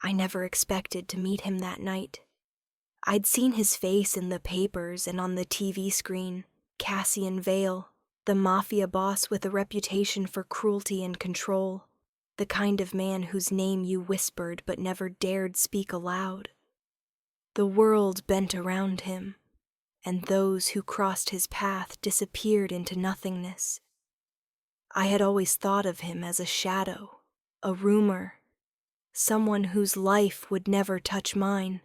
I never expected to meet him that night. I'd seen his face in the papers and on the TV screen, Cassian Vale, the Mafia boss with a reputation for cruelty and control, the kind of man whose name you whispered but never dared speak aloud. The world bent around him, and those who crossed his path disappeared into nothingness. I had always thought of him as a shadow, a rumor, someone whose life would never touch mine.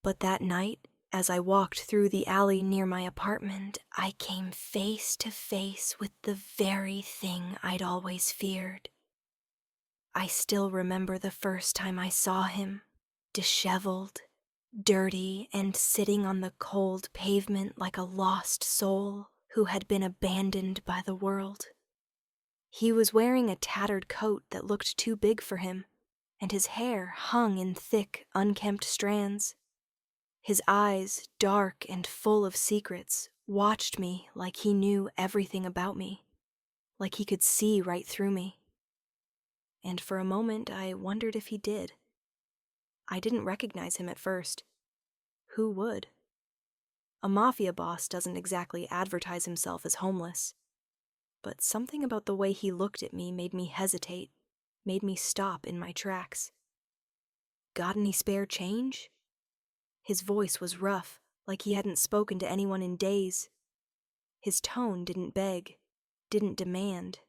But that night, as I walked through the alley near my apartment, I came face to face with the very thing I'd always feared. I still remember the first time I saw him, disheveled, dirty, and sitting on the cold pavement like a lost soul who had been abandoned by the world. He was wearing a tattered coat that looked too big for him, and his hair hung in thick, unkempt strands. His eyes, dark and full of secrets, watched me like he knew everything about me, like he could see right through me. And for a moment I wondered if he did. I didn't recognize him at first. Who would? A mafia boss doesn't exactly advertise himself as homeless. But something about the way he looked at me made me hesitate, made me stop in my tracks. Got any spare change? His voice was rough, like he hadn't spoken to anyone in days. His tone didn't beg, didn't demand.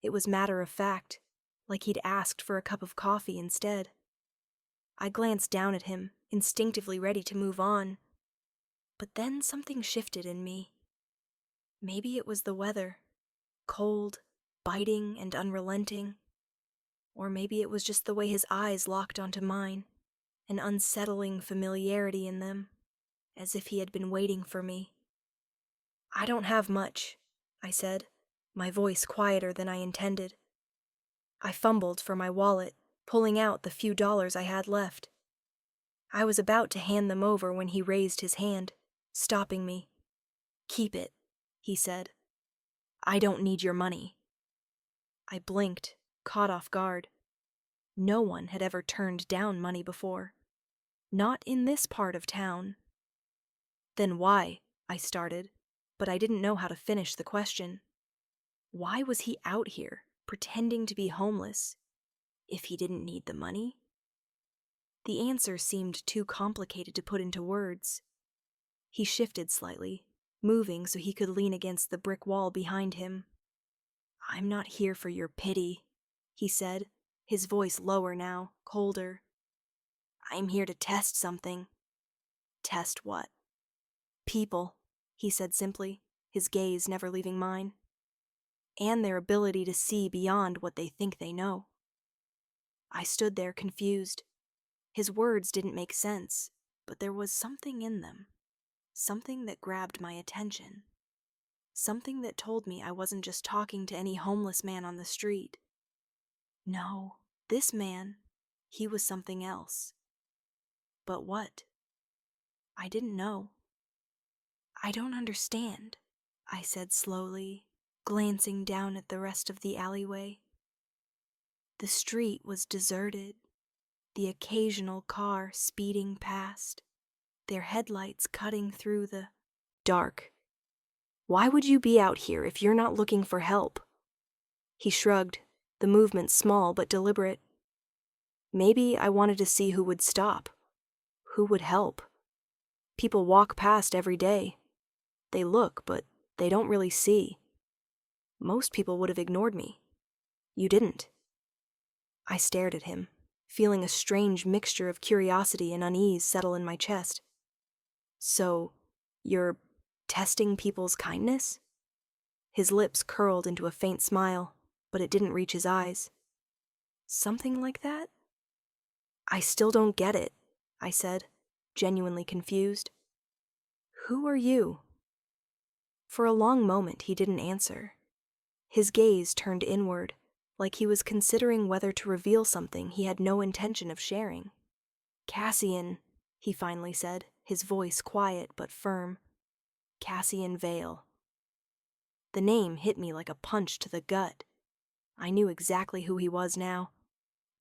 It was matter of fact, like he'd asked for a cup of coffee instead. I glanced down at him, instinctively ready to move on. But then something shifted in me. Maybe it was the weather. Cold, biting, and unrelenting. Or maybe it was just the way his eyes locked onto mine, an unsettling familiarity in them, as if he had been waiting for me. "I don't have much," I said, my voice quieter than I intended. I fumbled for my wallet, pulling out the few dollars I had left. I was about to hand them over when he raised his hand, stopping me. "Keep it," he said. "I don't need your money." I blinked, caught off guard. No one had ever turned down money before. Not in this part of town. "Then why?" I started, but I didn't know how to finish the question. Why was he out here, pretending to be homeless, if he didn't need the money? The answer seemed too complicated to put into words. He shifted slightly, moving so he could lean against the brick wall behind him. "I'm not here for your pity," he said, his voice lower now, colder. "I'm here to test something." "Test what?" "People," he said simply, his gaze never leaving mine. "And their ability to see beyond what they think they know." I stood there confused. His words didn't make sense, but there was something in them. Something that grabbed my attention. Something that told me I wasn't just talking to any homeless man on the street. No, this man, he was something else. But what? I didn't know. "I don't understand," I said slowly, glancing down at the rest of the alleyway. The street was deserted, the occasional car speeding past, their headlights cutting through the dark. "Why would you be out here if you're not looking for help?" He shrugged, the movement small but deliberate. "Maybe I wanted to see who would stop, who would help. People walk past every day. They look, but they don't really see. Most people would have ignored me. You didn't." I stared at him, feeling a strange mixture of curiosity and unease settle in my chest. "So, you're testing people's kindness?" His lips curled into a faint smile, but it didn't reach his eyes. "Something like that?" "I still don't get it," I said, genuinely confused. "Who are you?" For a long moment he didn't answer. His gaze turned inward, like he was considering whether to reveal something he had no intention of sharing. "Cassian," he finally said, his voice quiet but firm. "Cassian Vale." The name hit me like a punch to the gut. I knew exactly who he was now.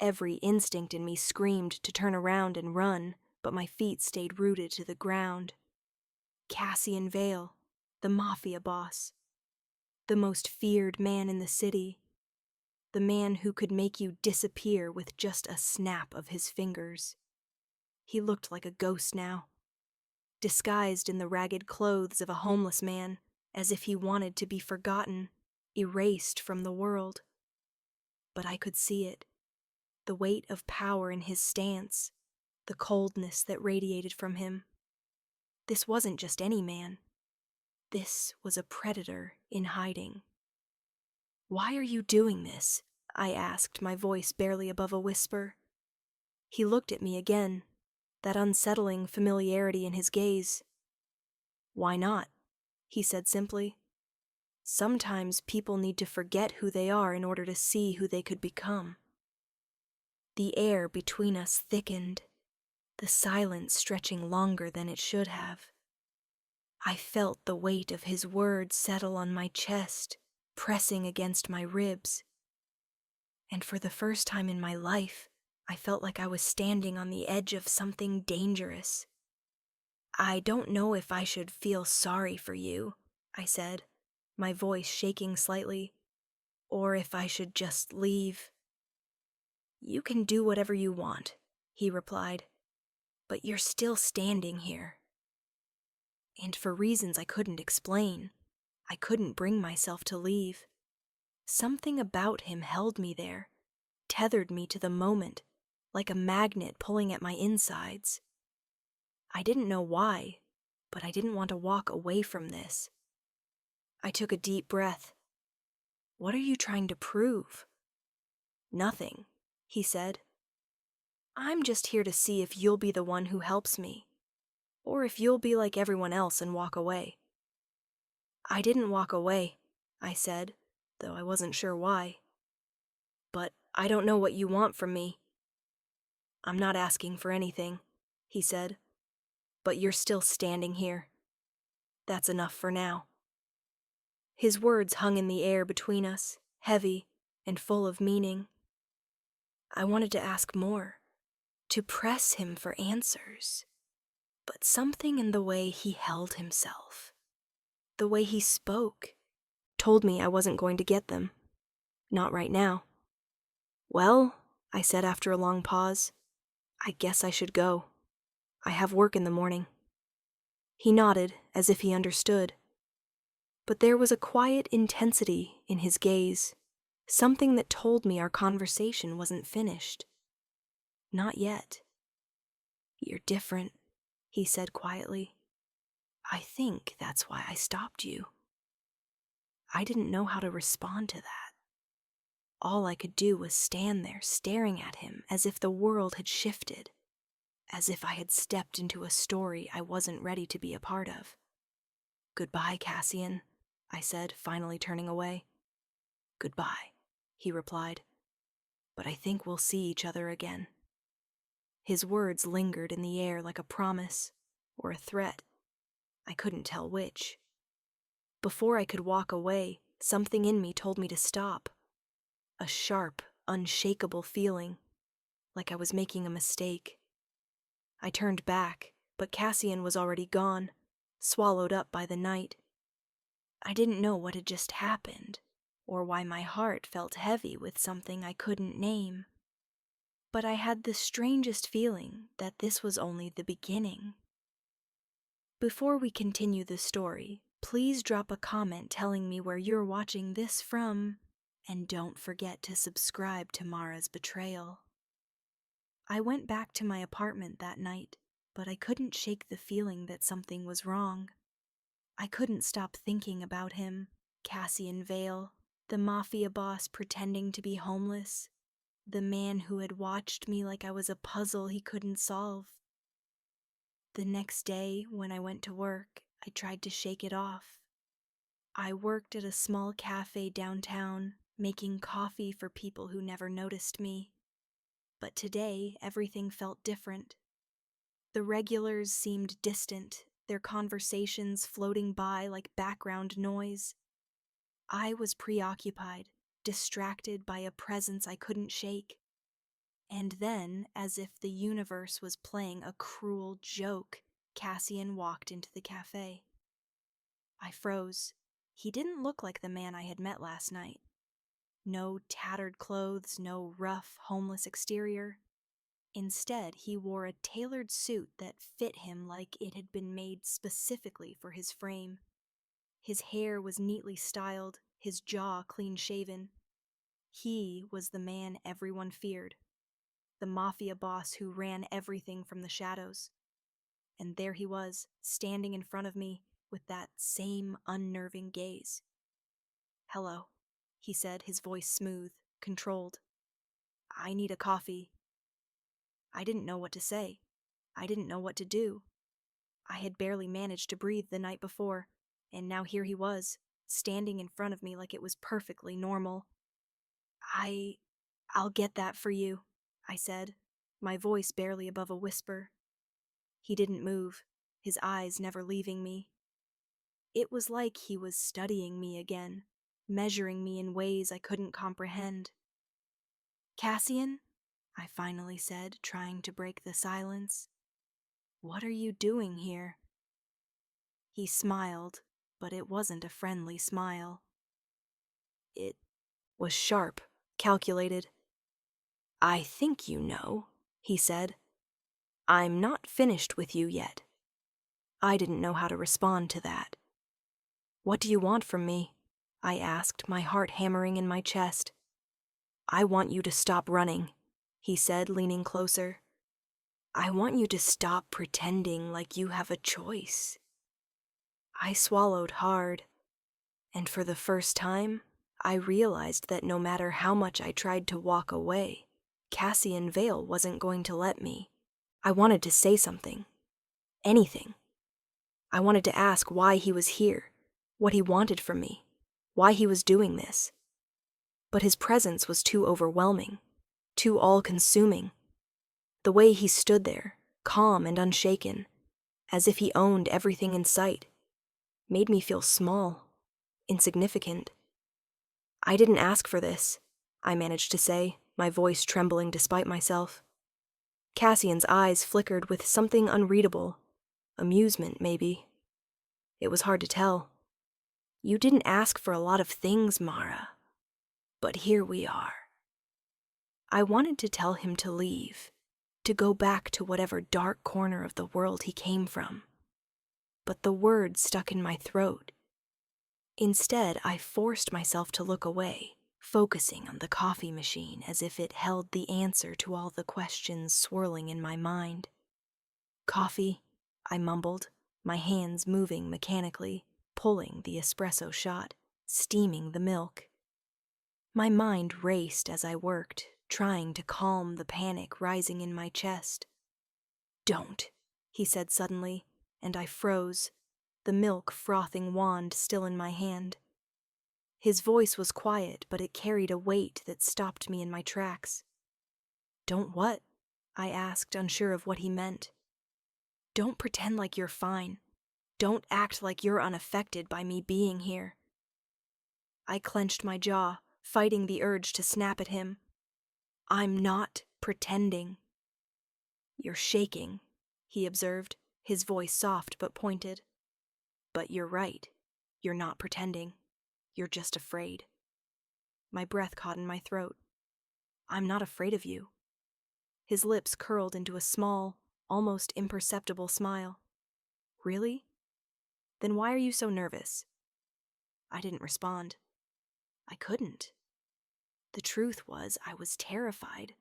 Every instinct in me screamed to turn around and run, but my feet stayed rooted to the ground. Cassian Vale, the Mafia boss. The most feared man in the city. The man who could make you disappear with just a snap of his fingers. He looked like a ghost now, disguised in the ragged clothes of a homeless man, as if he wanted to be forgotten, erased from the world. But I could see it, the weight of power in his stance, the coldness that radiated from him. This wasn't just any man. This was a predator in hiding. "Why are you doing this?" I asked, my voice barely above a whisper. He looked at me again, that unsettling familiarity in his gaze. "Why not?" he said simply. "Sometimes people need to forget who they are in order to see who they could become." The air between us thickened, the silence stretching longer than it should have. I felt the weight of his words settle on my chest, pressing against my ribs. And for the first time in my life, I felt like I was standing on the edge of something dangerous. "I don't know if I should feel sorry for you," I said, my voice shaking slightly, "or if I should just leave." "You can do whatever you want," he replied, "but you're still standing here." And for reasons I couldn't explain, I couldn't bring myself to leave. Something about him held me there, tethered me to the moment, like a magnet pulling at my insides. I didn't know why, but I didn't want to walk away from this. I took a deep breath. "What are you trying to prove?" "Nothing," he said. "I'm just here to see if you'll be the one who helps me, or if you'll be like everyone else and walk away." "I didn't walk away," I said, though I wasn't sure why. "But I don't know what you want from me." "I'm not asking for anything," he said, "but you're still standing here. That's enough for now." His words hung in the air between us, heavy and full of meaning. I wanted to ask more, to press him for answers, but something in the way he held himself, the way he spoke, told me I wasn't going to get them. Not right now. "Well," I said after a long pause, "I guess I should go. I have work in the morning." He nodded, as if he understood. But there was a quiet intensity in his gaze, something that told me our conversation wasn't finished. Not yet. "You're different," he said quietly. "I think that's why I stopped you." I didn't know how to respond to that. All I could do was stand there staring at him as if the world had shifted, as if I had stepped into a story I wasn't ready to be a part of. "Goodbye, Cassian," I said, finally turning away. "Goodbye," he replied, "but I think we'll see each other again." His words lingered in the air like a promise or a threat. I couldn't tell which. Before I could walk away, something in me told me to stop. A sharp, unshakable feeling, like I was making a mistake. I turned back, but Cassian was already gone, swallowed up by the night. I didn't know what had just happened, or why my heart felt heavy with something I couldn't name. But I had the strangest feeling that this was only the beginning. Before we continue the story, please drop a comment telling me where you're watching this from, and don't forget to subscribe to Mara's Betrayal. I went back to my apartment that night, but I couldn't shake the feeling that something was wrong. I couldn't stop thinking about him, Cassian Vale, the Mafia boss pretending to be homeless, the man who had watched me like I was a puzzle he couldn't solve. The next day, when I went to work, I tried to shake it off. I worked at a small cafe downtown, making coffee for people who never noticed me. But today, everything felt different. The regulars seemed distant, their conversations floating by like background noise. I was preoccupied, distracted by a presence I couldn't shake. And then, as if the universe was playing a cruel joke, Cassian walked into the cafe. I froze. He didn't look like the man I had met last night. No tattered clothes, no rough, homeless exterior. Instead, he wore a tailored suit that fit him like it had been made specifically for his frame. His hair was neatly styled, his jaw clean-shaven. He was the man everyone feared, the Mafia boss who ran everything from the shadows. And there he was, standing in front of me with that same unnerving gaze. "Hello," he said, his voice smooth, controlled. "I need a coffee." I didn't know what to say. I didn't know what to do. I had barely managed to breathe the night before, and now here he was, standing in front of me like it was perfectly normal. I'll get that for you," I said, my voice barely above a whisper. He didn't move, his eyes never leaving me. It was like he was studying me again, measuring me in ways I couldn't comprehend. "Cassian," I finally said, trying to break the silence. "What are you doing here?" He smiled, but it wasn't a friendly smile. It was sharp, calculated. "I think you know," he said. "I'm not finished with you yet." I didn't know how to respond to that. "What do you want from me?" I asked, my heart hammering in my chest. "I want you to stop running," he said, leaning closer. "I want you to stop pretending like you have a choice." I swallowed hard, and for the first time, I realized that no matter how much I tried to walk away, Cassian Vale wasn't going to let me. I wanted to say something. Anything. I wanted to ask why he was here, what he wanted from me, why he was doing this. But his presence was too overwhelming, too all-consuming. The way he stood there, calm and unshaken, as if he owned everything in sight, made me feel small, insignificant. "I didn't ask for this," I managed to say, my voice trembling despite myself. Cassian's eyes flickered with something unreadable. Amusement, maybe. It was hard to tell. "You didn't ask for a lot of things, Mara. But here we are." I wanted to tell him to leave, to go back to whatever dark corner of the world he came from. But the words stuck in my throat. Instead, I forced myself to look away, focusing on the coffee machine as if it held the answer to all the questions swirling in my mind. "Coffee," I mumbled, my hands moving mechanically, pulling the espresso shot, steaming the milk. My mind raced as I worked, trying to calm the panic rising in my chest. "Don't," he said suddenly, and I froze, the milk frothing wand still in my hand. His voice was quiet, but it carried a weight that stopped me in my tracks. "Don't what?" I asked, unsure of what he meant. "Don't pretend like you're fine. Don't act like you're unaffected by me being here." I clenched my jaw, fighting the urge to snap at him. "I'm not pretending." "You're shaking," he observed, his voice soft but pointed. "But you're right. You're not pretending. You're just afraid." My breath caught in my throat. "I'm not afraid of you." His lips curled into a small, almost imperceptible smile. "Really? Then why are you so nervous?" I didn't respond. I couldn't. The truth was, I was terrified.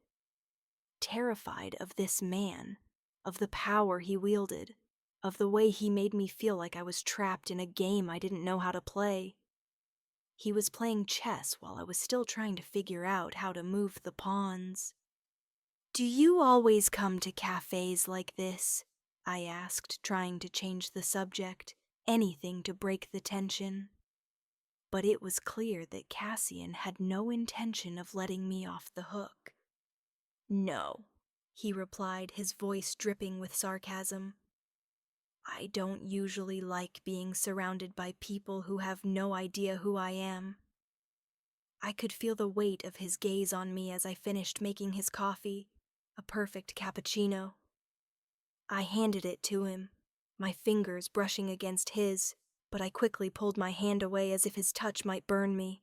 Terrified of this man, of the power he wielded, of the way he made me feel like I was trapped in a game I didn't know how to play. He was playing chess while I was still trying to figure out how to move the pawns. "Do you always come to cafes like this?" I asked, trying to change the subject, anything to break the tension. But it was clear that Cassian had no intention of letting me off the hook. "No," he replied, his voice dripping with sarcasm. "I don't usually like being surrounded by people who have no idea who I am." I could feel the weight of his gaze on me as I finished making his coffee, a perfect cappuccino. I handed it to him, my fingers brushing against his, but I quickly pulled my hand away as if his touch might burn me.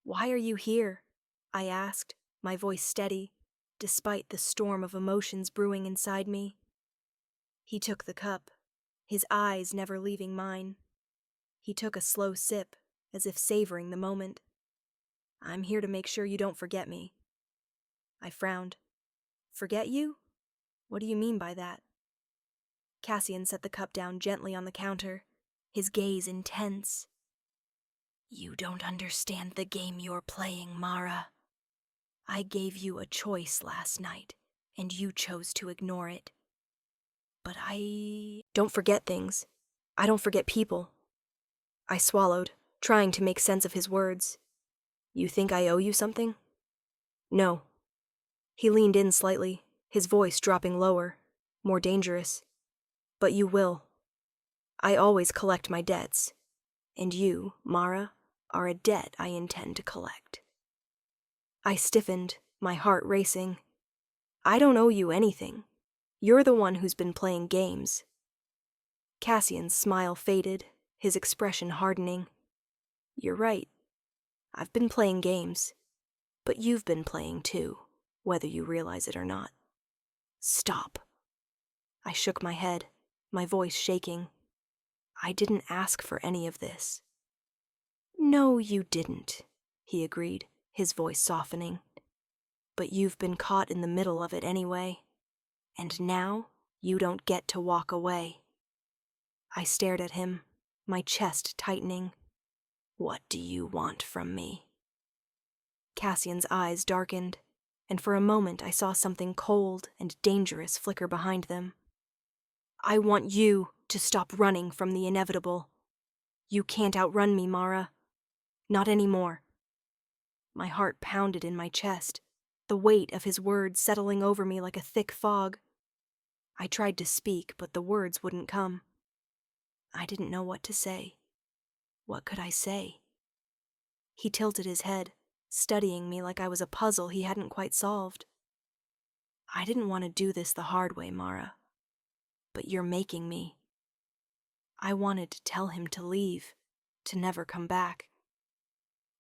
"Why are you here?" I asked, my voice steady, despite the storm of emotions brewing inside me. He took the cup, his eyes never leaving mine. He took a slow sip, as if savoring the moment. "I'm here to make sure you don't forget me." I frowned. "Forget you? What do you mean by that?" Cassian set the cup down gently on the counter, his gaze intense. "You don't understand the game you're playing, Mara. I gave you a choice last night, and you chose to ignore it. But I don't forget things. I don't forget people." I swallowed, trying to make sense of his words. "You think I owe you something?" "No." He leaned in slightly, his voice dropping lower, more dangerous. "But you will. I always collect my debts, and you, Mara, are a debt I intend to collect." I stiffened, my heart racing. "I don't owe you anything. You're the one who's been playing games." Cassian's smile faded, his expression hardening. "You're right. I've been playing games. But you've been playing too, whether you realize it or not. Stop." I shook my head, my voice shaking. "I didn't ask for any of this." "No, you didn't," he agreed, his voice softening. "But you've been caught in the middle of it anyway. And now, you don't get to walk away." I stared at him, my chest tightening. "What do you want from me?" Cassian's eyes darkened, and for a moment I saw something cold and dangerous flicker behind them. "I want you to stop running from the inevitable. You can't outrun me, Mara. Not anymore." My heart pounded in my chest, the weight of his words settling over me like a thick fog. I tried to speak, but the words wouldn't come. I didn't know what to say. What could I say? He tilted his head, studying me like I was a puzzle he hadn't quite solved. "I didn't want to do this the hard way, Mara. But you're making me." I wanted to tell him to leave, to never come back.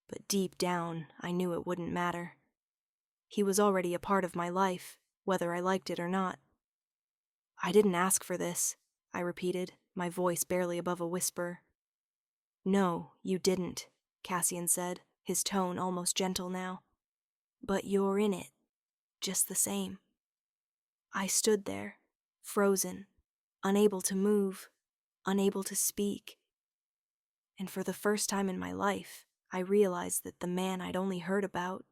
But deep down, I knew it wouldn't matter. He was already a part of my life, whether I liked it or not. "I didn't ask for this," I repeated, my voice barely above a whisper. "No, you didn't," Cassian said, his tone almost gentle now. "But you're in it, just the same." I stood there, frozen, unable to move, unable to speak. And for the first time in my life, I realized that the man I'd only heard about,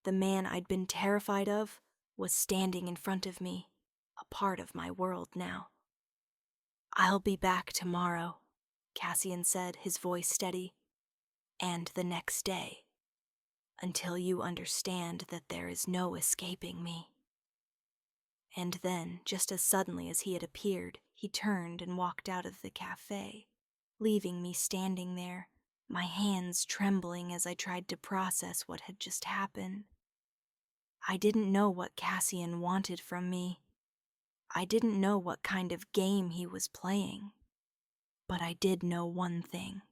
the man I'd been terrified of, was standing in front of me, a part of my world now. "I'll be back tomorrow," Cassian said, his voice steady. "And the next day, until you understand that there is no escaping me." And then, just as suddenly as he had appeared, he turned and walked out of the cafe, leaving me standing there, my hands trembling as I tried to process what had just happened. I didn't know what Cassian wanted from me. I didn't know what kind of game he was playing. But I did know one thing.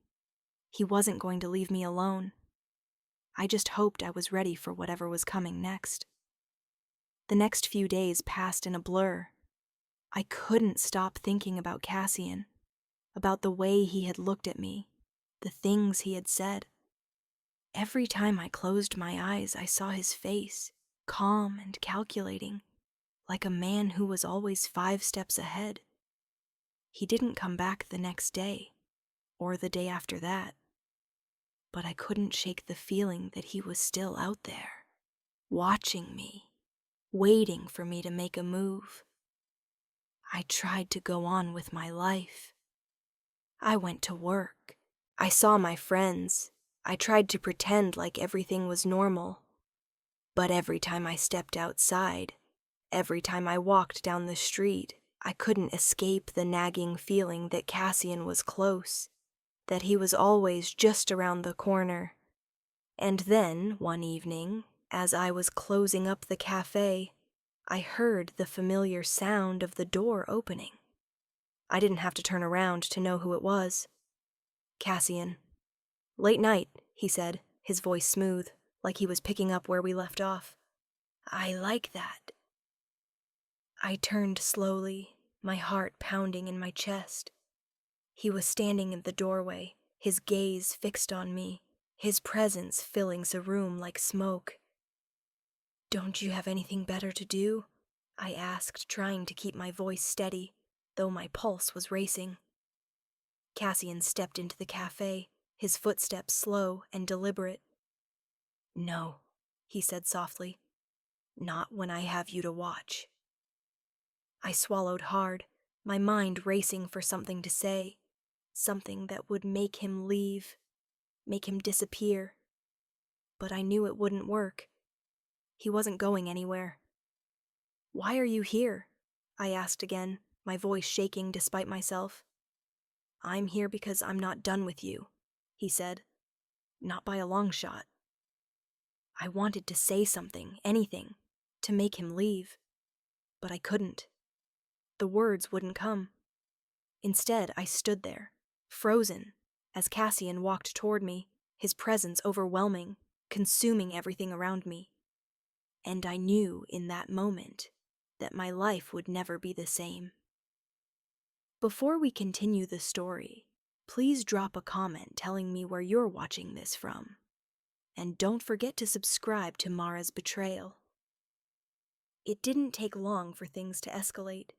He wasn't going to leave me alone. I just hoped I was ready for whatever was coming next. The next few days passed in a blur. I couldn't stop thinking about Cassian, about the way he had looked at me, the things he had said. Every time I closed my eyes, I saw his face, calm and calculating, like a man who was always 5 steps ahead. He didn't come back the next day, or the day after that. But I couldn't shake the feeling that he was still out there, watching me, waiting for me to make a move. I tried to go on with my life. I went to work. I saw my friends. I tried to pretend like everything was normal. But every time I stepped outside, every time I walked down the street, I couldn't escape the nagging feeling that Cassian was close, that he was always just around the corner. And then, one evening, as I was closing up the cafe, I heard the familiar sound of the door opening. I didn't have to turn around to know who it was. Cassian. "Late night," he said, his voice smooth, like he was picking up where we left off. "I like that." I turned slowly, my heart pounding in my chest. He was standing in the doorway, his gaze fixed on me, his presence filling the room like smoke. "Don't you have anything better to do?" I asked, trying to keep my voice steady, though my pulse was racing. Cassian stepped into the cafe, his footsteps slow and deliberate. "No," he said softly. "Not when I have you to watch." I swallowed hard, my mind racing for something to say, something that would make him leave, make him disappear. But I knew it wouldn't work. He wasn't going anywhere. "Why are you here?" I asked again, my voice shaking despite myself. "I'm here because I'm not done with you," he said. "Not by a long shot." I wanted to say something, anything, to make him leave. But I couldn't. The words wouldn't come. Instead, I stood there, frozen, as Cassian walked toward me, his presence overwhelming, consuming everything around me. And I knew in that moment that my life would never be the same. Before we continue the story, please drop a comment telling me where you're watching this from. And don't forget to subscribe to Mara's Betrayal. It didn't take long for things to escalate.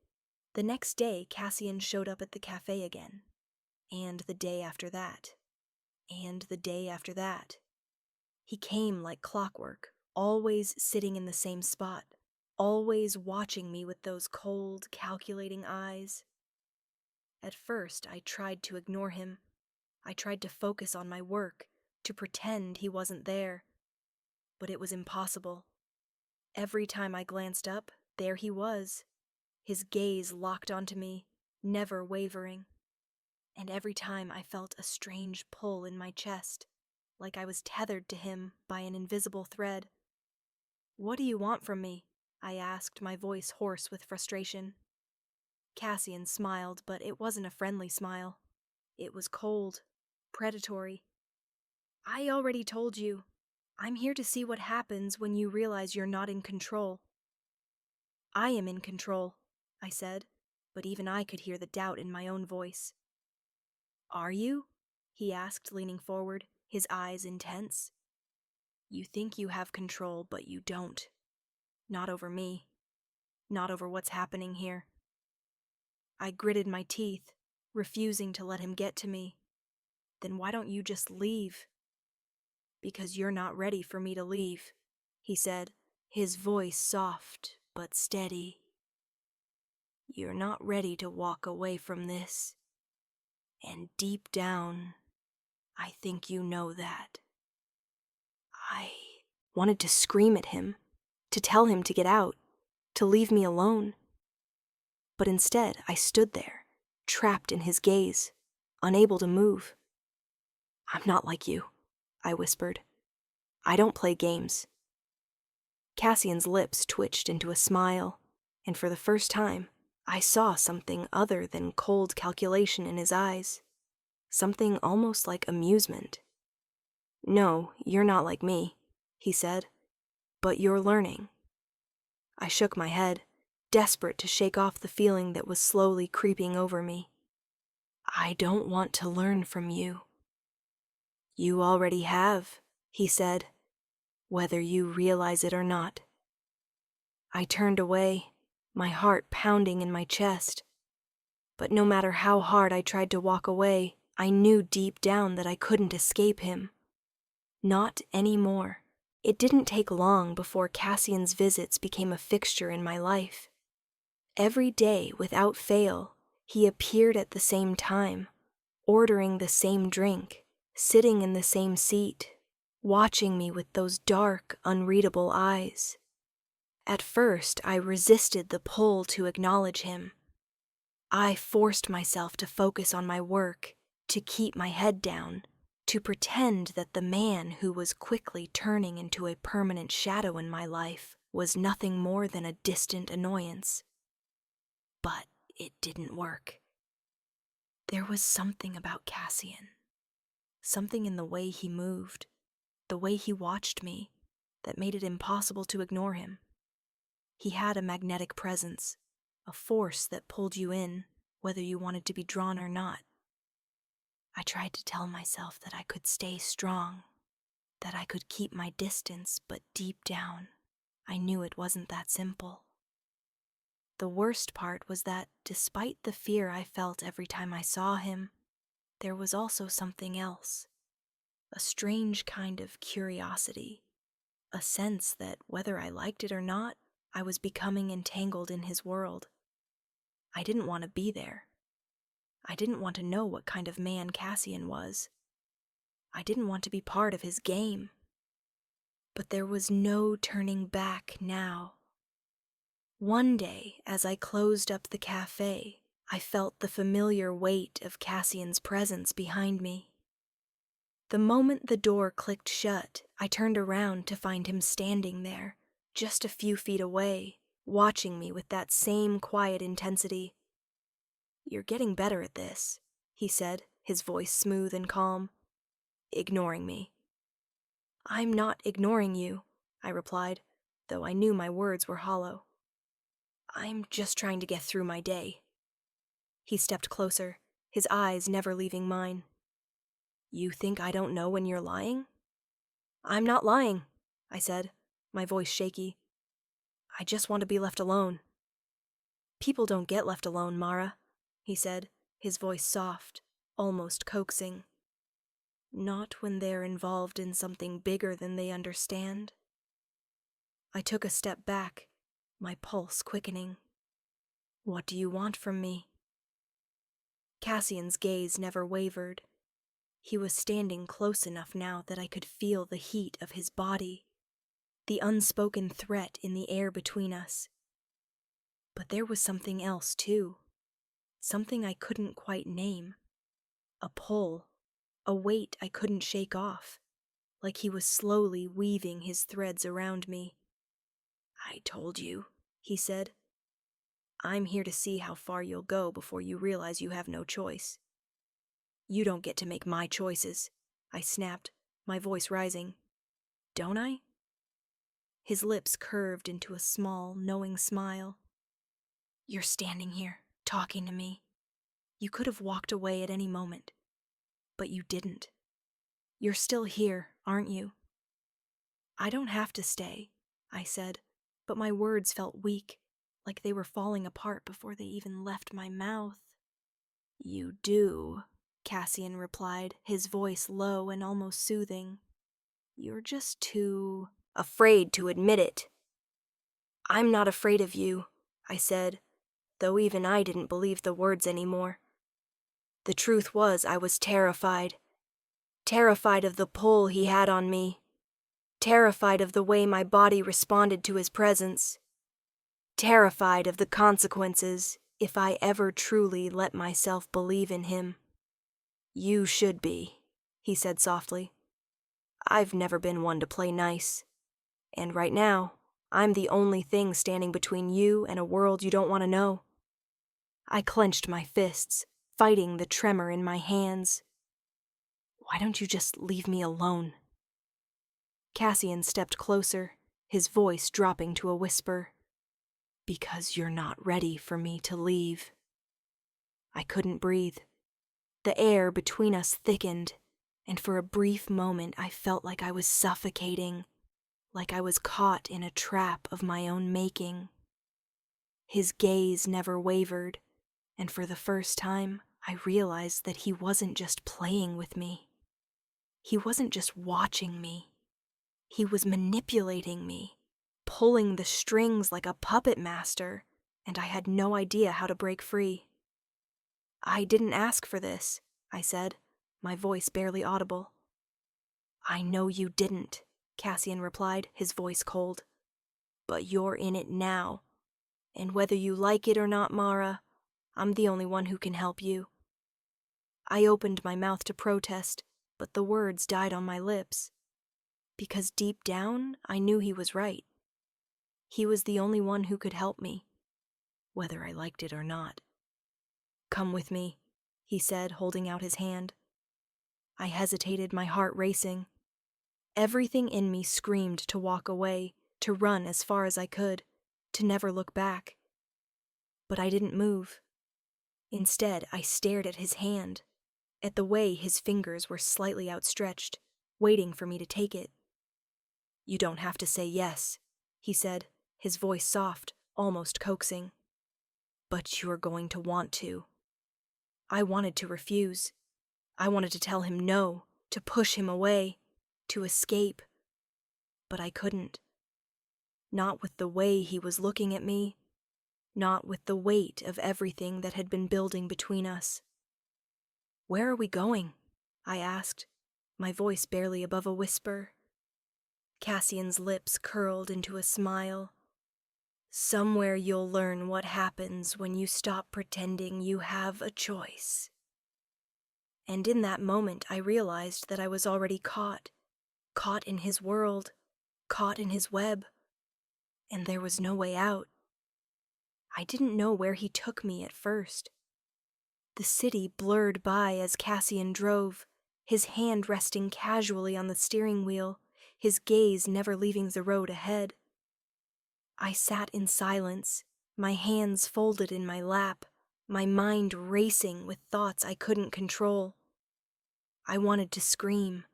The next day, Cassian showed up at the cafe again. And the day after that. And the day after that. He came like clockwork, always sitting in the same spot, always watching me with those cold, calculating eyes. At first, I tried to ignore him. I tried to focus on my work, to pretend he wasn't there. But it was impossible. Every time I glanced up, there he was. His gaze locked onto me, never wavering. And every time I felt a strange pull in my chest, like I was tethered to him by an invisible thread. "What do you want from me?" I asked, my voice hoarse with frustration. Cassian smiled, but it wasn't a friendly smile. It was cold, predatory. "I already told you. I'm here to see what happens when you realize you're not in control." "I am in control," I said, but even I could hear the doubt in my own voice. "Are you?" he asked, leaning forward, his eyes intense. "You think you have control, but you don't. Not over me. Not over what's happening here." I gritted my teeth, refusing to let him get to me. "Then why don't you just leave?" "Because you're not ready for me to leave," he said, his voice soft but steady. "You're not ready to walk away from this. And deep down, I think you know that." I wanted to scream at him, to tell him to get out, to leave me alone. But instead, I stood there, trapped in his gaze, unable to move. "I'm not like you," I whispered. "I don't play games." Cassian's lips twitched into a smile, and for the first time, I saw something other than cold calculation in his eyes, something almost like amusement. "No, you're not like me," he said, "but you're learning." I shook my head, desperate to shake off the feeling that was slowly creeping over me. "I don't want to learn from you." "You already have," he said, "whether you realize it or not." I turned away, my heart pounding in my chest. But no matter how hard I tried to walk away, I knew deep down that I couldn't escape him. Not anymore. It didn't take long before Cassian's visits became a fixture in my life. Every day, without fail, he appeared at the same time, ordering the same drink, sitting in the same seat, watching me with those dark, unreadable eyes. At first, I resisted the pull to acknowledge him. I forced myself to focus on my work, to keep my head down, to pretend that the man who was quickly turning into a permanent shadow in my life was nothing more than a distant annoyance. But it didn't work. There was something about Cassian. Something in the way he moved, the way he watched me, that made it impossible to ignore him. He had a magnetic presence, a force that pulled you in, whether you wanted to be drawn or not. I tried to tell myself that I could stay strong, that I could keep my distance, but deep down, I knew it wasn't that simple. The worst part was that, despite the fear I felt every time I saw him, there was also something else. A strange kind of curiosity, a sense that whether I liked it or not, I was becoming entangled in his world. I didn't want to be there. I didn't want to know what kind of man Cassian was. I didn't want to be part of his game. But there was no turning back now. One day, as I closed up the cafe, I felt the familiar weight of Cassian's presence behind me. The moment the door clicked shut, I turned around to find him standing there, just a few feet away, watching me with that same quiet intensity. "You're getting better at this," he said, his voice smooth and calm, ignoring me. "I'm not ignoring you," I replied, though I knew my words were hollow. "I'm just trying to get through my day." He stepped closer, his eyes never leaving mine. "You think I don't know when you're lying?" "I'm not lying," I said, my voice shaky. "I just want to be left alone." "People don't get left alone, Mara," he said, his voice soft, almost coaxing. "Not when they're involved in something bigger than they understand." I took a step back, my pulse quickening. "What do you want from me?" Cassian's gaze never wavered. He was standing close enough now that I could feel the heat of his body, the unspoken threat in the air between us. But there was something else, too. Something I couldn't quite name. A pull, a weight I couldn't shake off, like he was slowly weaving his threads around me. "I told you," he said. "I'm here to see how far you'll go before you realize you have no choice." "You don't get to make my choices," I snapped, my voice rising. "Don't I?" His lips curved into a small, knowing smile. "You're standing here, talking to me. You could have walked away at any moment, but you didn't. You're still here, aren't you?" "I don't have to stay," I said, but my words felt weak, like they were falling apart before they even left my mouth. "You do," Cassian replied, his voice low and almost soothing. "You're just too afraid to admit it." "I'm not afraid of you," I said, though even I didn't believe the words anymore. The truth was I was terrified. Terrified of the pull he had on me. Terrified of the way my body responded to his presence. Terrified of the consequences if I ever truly let myself believe in him. "You should be," he said softly. "I've never been one to play nice. And right now, I'm the only thing standing between you and a world you don't want to know." I clenched my fists, fighting the tremor in my hands. "Why don't you just leave me alone?" Cassian stepped closer, his voice dropping to a whisper. "Because you're not ready for me to leave." I couldn't breathe. The air between us thickened, and for a brief moment I felt like I was suffocating, like I was caught in a trap of my own making. His gaze never wavered, and for the first time I realized that he wasn't just playing with me. He wasn't just watching me. He was manipulating me, pulling the strings like a puppet master, and I had no idea how to break free. "I didn't ask for this," I said, my voice barely audible. "I know you didn't," Cassian replied, his voice cold. "But you're in it now. And whether you like it or not, Mara, I'm the only one who can help you." I opened my mouth to protest, but the words died on my lips. Because deep down, I knew he was right. He was the only one who could help me, whether I liked it or not. "Come with me," he said, holding out his hand. I hesitated, my heart racing. Everything in me screamed to walk away, to run as far as I could, to never look back. But I didn't move. Instead, I stared at his hand, at the way his fingers were slightly outstretched, waiting for me to take it. "You don't have to say yes," he said, his voice soft, almost coaxing. "But you're going to want to." I wanted to refuse. I wanted to tell him no, to push him away, to escape. But I couldn't. Not with the way he was looking at me, not with the weight of everything that had been building between us. "Where are we going?" I asked, my voice barely above a whisper. Cassian's lips curled into a smile. "Somewhere you'll learn what happens when you stop pretending you have a choice." And in that moment I realized that I was already caught in his world, caught in his web, and there was no way out. I didn't know where he took me at first. The city blurred by as Cassian drove, his hand resting casually on the steering wheel, his gaze never leaving the road ahead. I sat in silence, my hands folded in my lap, my mind racing with thoughts I couldn't control. I wanted to scream.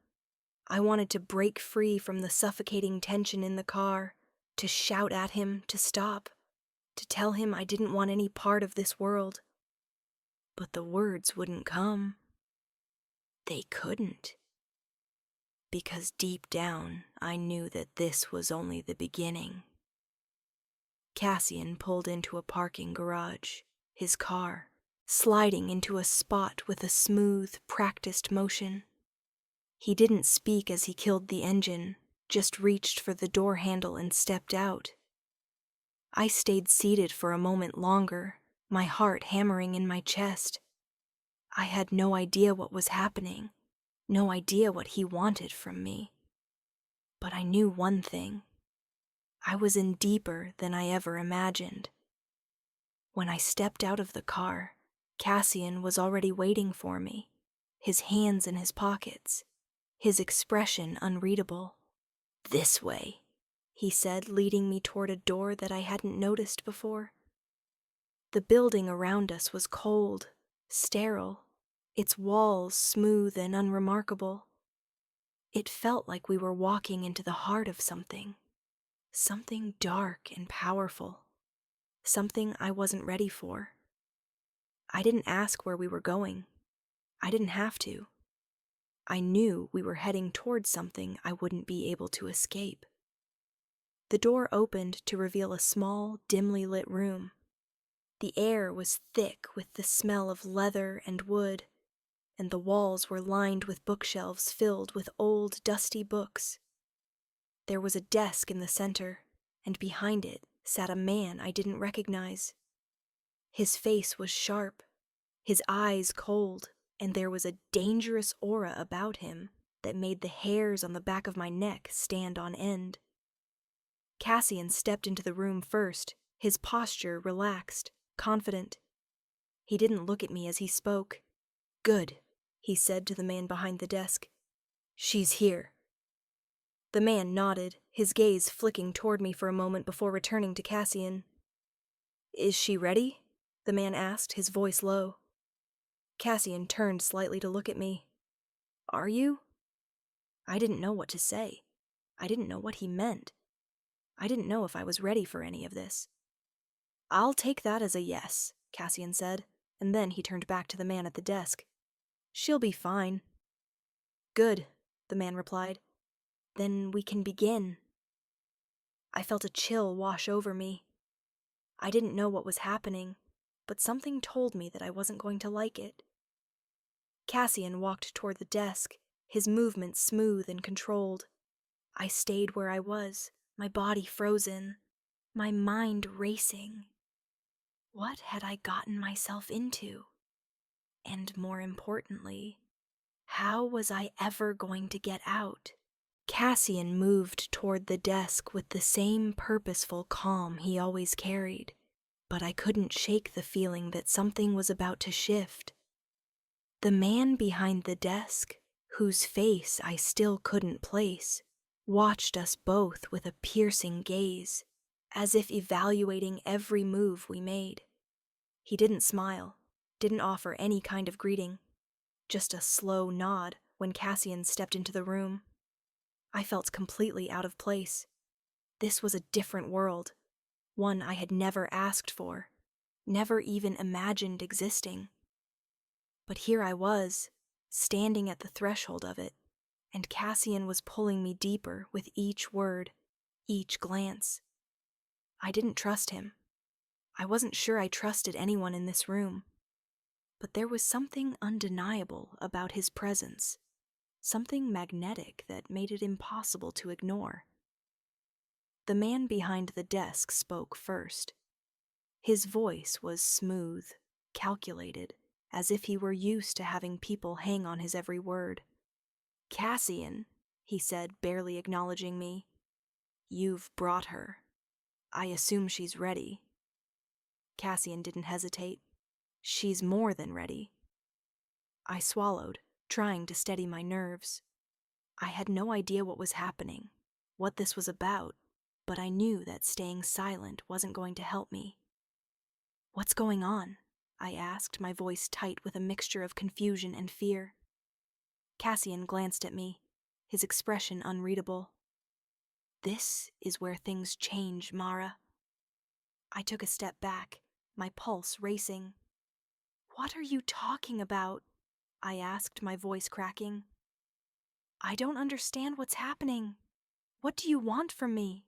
I wanted to break free from the suffocating tension in the car, to shout at him to stop, to tell him I didn't want any part of this world. But the words wouldn't come. They couldn't. Because deep down, I knew that this was only the beginning. Cassian pulled into a parking garage, his car, sliding into a spot with a smooth, practiced motion. He didn't speak as he killed the engine, just reached for the door handle and stepped out. I stayed seated for a moment longer, my heart hammering in my chest. I had no idea what was happening, no idea what he wanted from me. But I knew one thing. I was in deeper than I ever imagined. When I stepped out of the car, Cassian was already waiting for me, his hands in his pockets, his expression unreadable. "This way," he said, leading me toward a door that I hadn't noticed before. The building around us was cold, sterile, its walls smooth and unremarkable. It felt like we were walking into the heart of something dark and powerful, something I wasn't ready for. I didn't ask where we were going. I didn't have to. I knew we were heading towards something I wouldn't be able to escape. The door opened to reveal a small, dimly lit room. The air was thick with the smell of leather and wood, and the walls were lined with bookshelves filled with old, dusty books. There was a desk in the center, and behind it sat a man I didn't recognize. His face was sharp, his eyes cold, and there was a dangerous aura about him that made the hairs on the back of my neck stand on end. Cassian stepped into the room first, his posture relaxed, confident. He didn't look at me as he spoke. "Good," he said to the man behind the desk. "She's here." The man nodded, his gaze flicking toward me for a moment before returning to Cassian. "Is she ready?" the man asked, his voice low. Cassian turned slightly to look at me. "Are you?" I didn't know what to say. I didn't know what he meant. I didn't know if I was ready for any of this. "I'll take that as a yes," Cassian said, and then he turned back to the man at the desk. "She'll be fine." "Good," the man replied. "Then we can begin." I felt a chill wash over me. I didn't know what was happening, but something told me that I wasn't going to like it. Cassian walked toward the desk, his movements smooth and controlled. I stayed where I was, my body frozen, my mind racing. What had I gotten myself into? And more importantly, how was I ever going to get out? Cassian moved toward the desk with the same purposeful calm he always carried, but I couldn't shake the feeling that something was about to shift. The man behind the desk, whose face I still couldn't place, watched us both with a piercing gaze, as if evaluating every move we made. He didn't smile, didn't offer any kind of greeting, just a slow nod when Cassian stepped into the room. I felt completely out of place. This was a different world, one I had never asked for, never even imagined existing. But here I was, standing at the threshold of it, and Cassian was pulling me deeper with each word, each glance. I didn't trust him. I wasn't sure I trusted anyone in this room. But there was something undeniable about his presence, something magnetic that made it impossible to ignore. The man behind the desk spoke first. His voice was smooth, calculated, as if he were used to having people hang on his every word. "Cassian," he said, barely acknowledging me. "You've brought her. I assume she's ready." Cassian didn't hesitate. "She's more than ready." I swallowed, trying to steady my nerves. I had no idea what was happening, what this was about, but I knew that staying silent wasn't going to help me. "What's going on?" I asked, my voice tight with a mixture of confusion and fear. Cassian glanced at me, his expression unreadable. "This is where things change, Mara." I took a step back, my pulse racing. "What are you talking about?" I asked, my voice cracking. "I don't understand what's happening. What do you want from me?"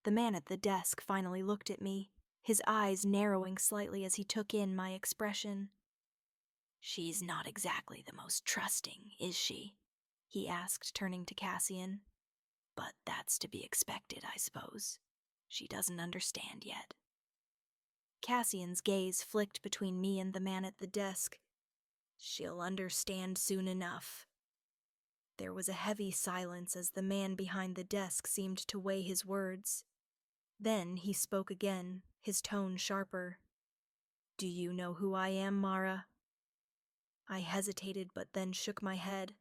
The man at the desk finally looked at me, his eyes narrowing slightly as he took in my expression. "She's not exactly the most trusting, is she?" he asked, turning to Cassian. "But that's to be expected, I suppose. She doesn't understand yet." Cassian's gaze flicked between me and the man at the desk. "She'll understand soon enough." There was a heavy silence as the man behind the desk seemed to weigh his words. Then he spoke again, his tone sharper. "Do you know who I am, Mara?" I hesitated but then shook my head.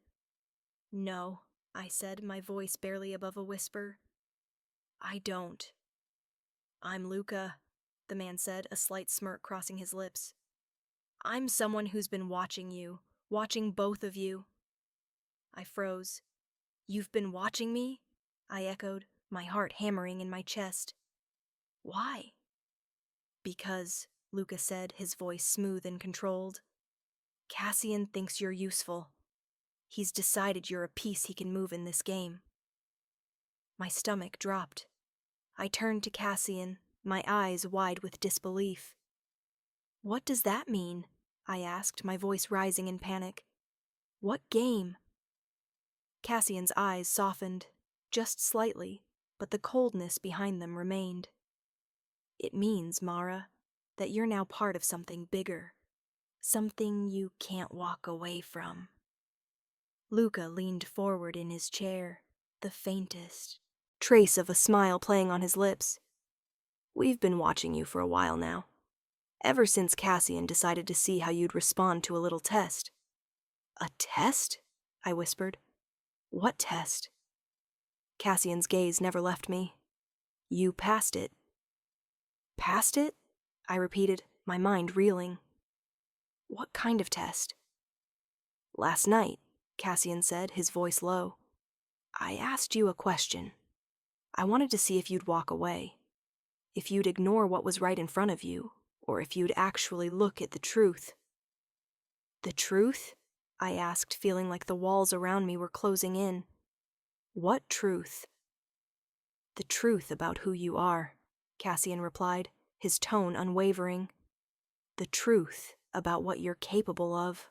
"No," I said, my voice barely above a whisper. "I don't." "I'm Luca," the man said, a slight smirk crossing his lips. "I'm someone who's been watching you, watching both of you." I froze. "You've been watching me?" I echoed, my heart hammering in my chest. "Why?" "Because," Luca said, his voice smooth and controlled, "Cassian thinks you're useful. He's decided you're a piece he can move in this game." My stomach dropped. I turned to Cassian, my eyes wide with disbelief. "What does that mean?" I asked, my voice rising in panic. "What game?" Cassian's eyes softened, just slightly, but the coldness behind them remained. "It means, Mara, that you're now part of something bigger, something you can't walk away from." Luca leaned forward in his chair, the faintest trace of a smile playing on his lips. "We've been watching you for a while now, ever since Cassian decided to see how you'd respond to a little test." "A test?" I whispered. "What test?" Cassian's gaze never left me. "You passed it." "Passed it?" I repeated, my mind reeling. "What kind of test?" "Last night," Cassian said, his voice low, "I asked you a question. I wanted to see if you'd walk away, if you'd ignore what was right in front of you, or if you'd actually look at the truth." "The truth?" I asked, feeling like the walls around me were closing in. "What truth?" "The truth about who you are," Cassian replied, his tone unwavering. "The truth about what you're capable of."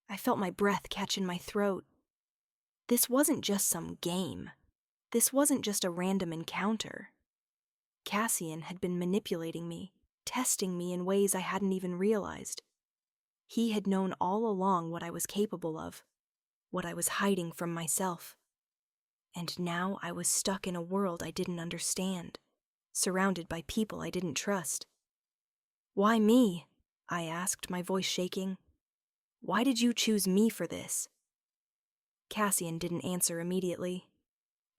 I felt my breath catch in my throat. This wasn't just some game. This wasn't just a random encounter. Cassian had been manipulating me, testing me in ways I hadn't even realized. He had known all along what I was capable of. what I was hiding from myself. And now I was stuck in a world I didn't understand, surrounded by people I didn't trust. "Why me?" I asked, my voice shaking. "Why did you choose me for this?" Cassian didn't answer immediately.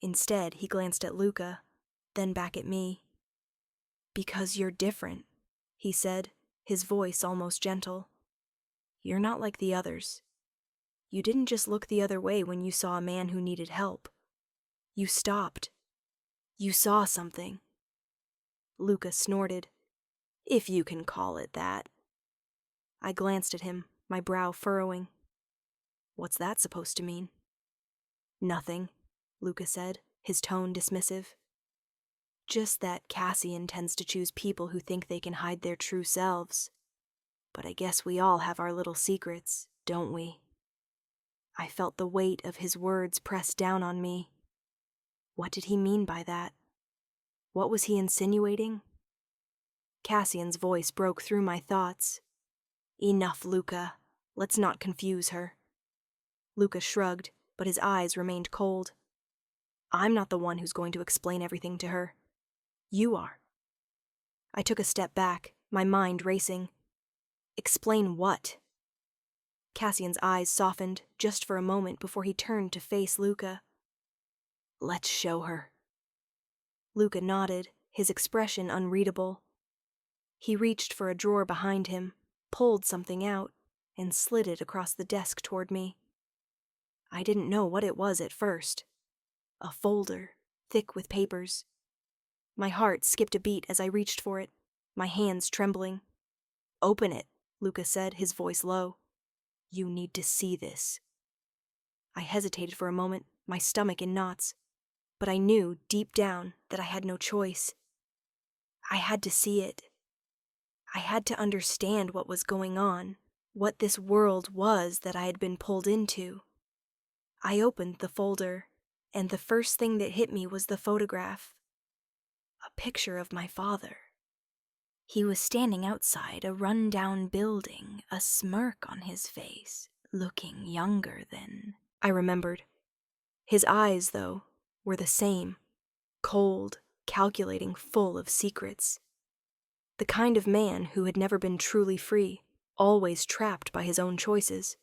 Instead, he glanced at Luca, then back at me. "Because you're different," he said, his voice almost gentle. "You're not like the others. You didn't just look the other way when you saw a man who needed help. You stopped. You saw something." Luca snorted. "If you can call it that." I glanced at him, my brow furrowing. "What's that supposed to mean?" "Nothing," Luca said, his tone dismissive. "Just that Cassian tends to choose people who think they can hide their true selves. But I guess we all have our little secrets, don't we?" I felt the weight of his words press down on me. What did he mean by that? What was he insinuating? Cassian's voice broke through my thoughts. "Enough, Luca. Let's not confuse her." Luca shrugged, but his eyes remained cold. "I'm not the one who's going to explain everything to her. You are." I took a step back, my mind racing. "Explain what?" Cassian's eyes softened just for a moment before he turned to face Luca. "Let's show her." Luca nodded, his expression unreadable. He reached for a drawer behind him, pulled something out, and slid it across the desk toward me. I didn't know what it was at first. A folder, thick with papers. My heart skipped a beat as I reached for it, my hands trembling. "Open it," Luca said, his voice low. "You need to see this." I hesitated for a moment, my stomach in knots, but I knew, deep down, that I had no choice. I had to see it. I had to understand what was going on, what this world was that I had been pulled into. I opened the folder, and the first thing that hit me was the photograph. A picture of my father. He was standing outside a run-down building, a smirk on his face, looking younger than... I remembered. His eyes, though, were the same. Cold, calculating, full of secrets. The kind of man who had never been truly free, always trapped by his own choices.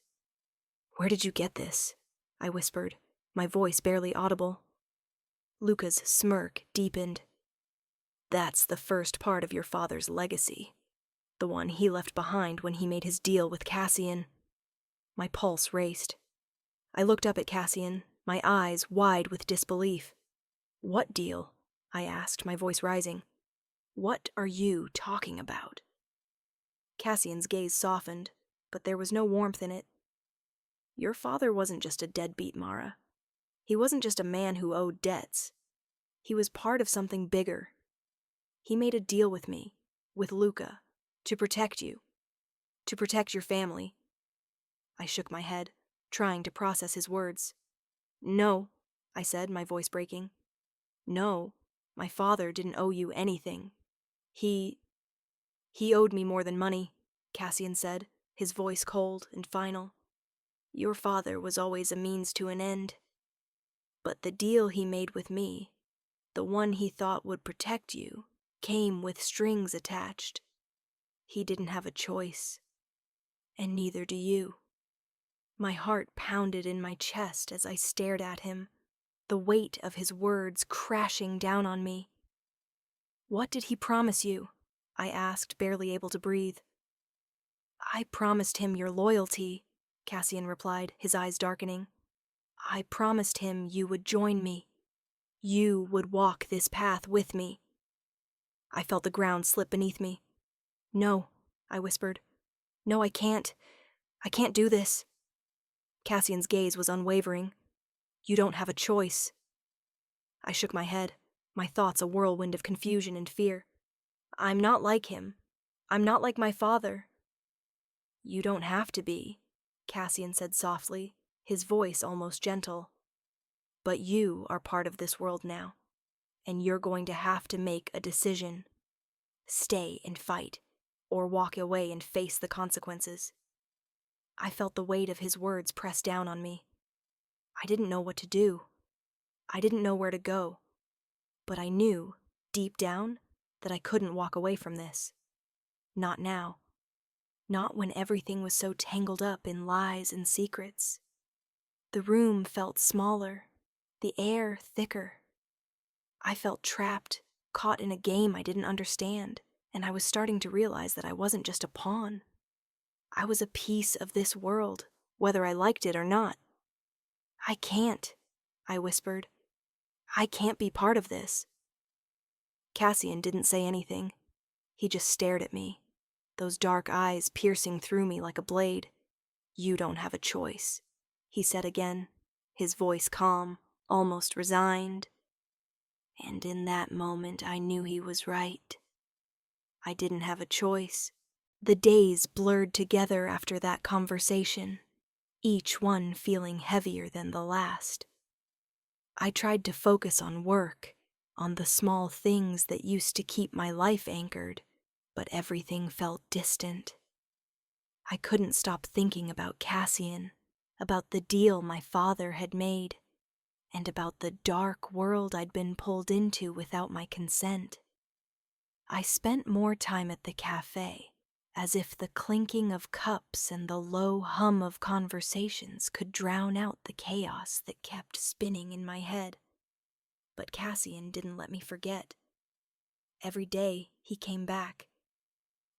"Where did you get this?" I whispered, my voice barely audible. Luca's smirk deepened. "That's the first part of your father's legacy. The one he left behind when he made his deal with Cassian." My pulse raced. I looked up at Cassian, my eyes wide with disbelief. "What deal?" I asked, my voice rising. "What are you talking about?" Cassian's gaze softened, but there was no warmth in it. "Your father wasn't just a deadbeat, Mara. He wasn't just a man who owed debts. He was part of something bigger. He made a deal with me, with Luca, to protect you, to protect your family." I shook my head, trying to process his words. "No," I said, my voice breaking. "No, my father didn't owe you anything. He owed me more than money," Cassian said, his voice cold and final. "Your father was always a means to an end. But the deal he made with me, the one he thought would protect you, came with strings attached. He didn't have a choice. And neither do you." My heart pounded in my chest as I stared at him, the weight of his words crashing down on me. "What did he promise you?" I asked, barely able to breathe. "I promised him your loyalty," Cassian replied, his eyes darkening. "I promised him you would join me. You would walk this path with me." I felt the ground slip beneath me. "No," I whispered. "No, I can't. I can't do this." Cassian's gaze was unwavering. "You don't have a choice." I shook my head, my thoughts a whirlwind of confusion and fear. "I'm not like him. I'm not like my father." "You don't have to be," Cassian said softly, his voice almost gentle. "But you are part of this world now, and you're going to have to make a decision. Stay and fight, or walk away and face the consequences." I felt the weight of his words press down on me. I didn't know what to do. I didn't know where to go. But I knew, deep down, that I couldn't walk away from this. Not now. Not when everything was so tangled up in lies and secrets. The room felt smaller, the air thicker. I felt trapped, caught in a game I didn't understand, and I was starting to realize that I wasn't just a pawn. I was a piece of this world, whether I liked it or not. I can't, I whispered. I can't be part of this. Cassian didn't say anything. He just stared at me, those dark eyes piercing through me like a blade. You don't have a choice, he said again, his voice calm, almost resigned. And in that moment I knew he was right. I didn't have a choice. The days blurred together after that conversation, each one feeling heavier than the last. I tried to focus on work, on the small things that used to keep my life anchored, but everything felt distant. I couldn't stop thinking about Cassian, about the deal my father had made, and about the dark world I'd been pulled into without my consent. I spent more time at the cafe, as if the clinking of cups and the low hum of conversations could drown out the chaos that kept spinning in my head. But Cassian didn't let me forget. Every day he came back.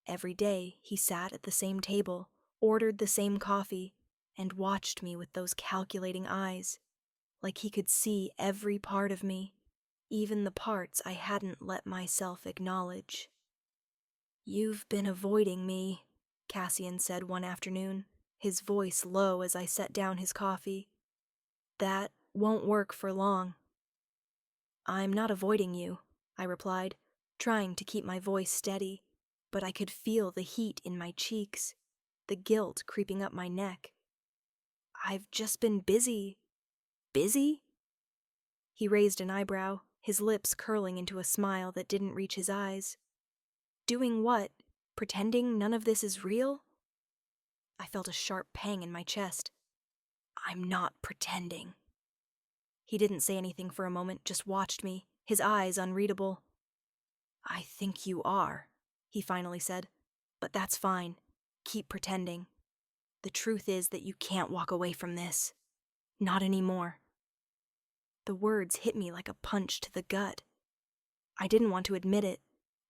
Every day he sat at the same table, ordered the same coffee, and watched me with those calculating eyes, like he could see every part of me, even the parts I hadn't let myself acknowledge. You've been avoiding me, Cassian said one afternoon, his voice low as I set down his coffee. That won't work for long. I'm not avoiding you, I replied, trying to keep my voice steady, but I could feel the heat in my cheeks, the guilt creeping up my neck. I've just been busy. Busy? He raised an eyebrow, his lips curling into a smile that didn't reach his eyes. Doing what? Pretending none of this is real? I felt a sharp pang in my chest. I'm not pretending. He didn't say anything for a moment, just watched me, his eyes unreadable. I think you are, he finally said. But that's fine. Keep pretending. The truth is that you can't walk away from this. Not anymore. The words hit me like a punch to the gut. I didn't want to admit it,